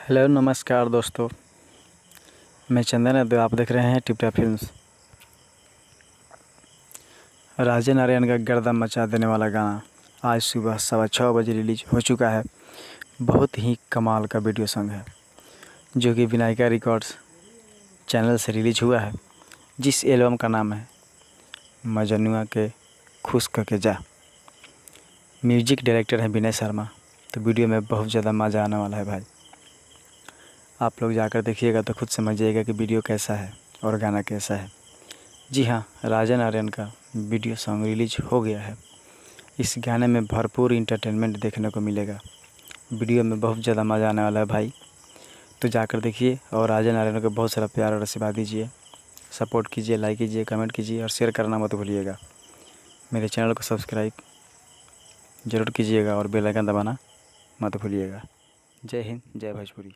Hello नमस्कार दोस्तों, मैं चंदन है। आप देख रहे हैं टिपटा फिल्म्स। राजन आर्यन का गर्दा मचा देने वाला गाना आज सुबह 6:15 बजे रिलीज हो चुका है। बहुत ही कमाल का वीडियो सॉन्ग है जो कि विनायका रिकॉर्ड्स चैनल से रिलीज हुआ है, जिस एल्बम का नाम है मजनुआ के खुश करके जा। म्यूजिक डायरेक्टर है विनय शर्मा। तो वीडियो में बहुत ज़्यादा मज़ा आने वाला है भाई। आप लोग जाकर देखिएगा तो खुद समझिएगा कि वीडियो कैसा है और गाना कैसा है। जी हाँ, राजन आर्यन का वीडियो सॉन्ग रिलीज हो गया है। इस गाने में भरपूर इंटरटेनमेंट देखने को मिलेगा। वीडियो में बहुत ज़्यादा मज़ा आने वाला है भाई। तो जाकर देखिए और राजन आर्यन को बहुत सारा प्यार और आशीर्वाद दीजिए, सपोर्ट कीजिए, लाइक कीजिए, कमेंट कीजिए और शेयर करना मत भूलिएगा। मेरे चैनल को सब्सक्राइब ज़रूर कीजिएगा और बेल आइकन दबाना मत भूलिएगा। जय हिंद, जय भोजपुरी।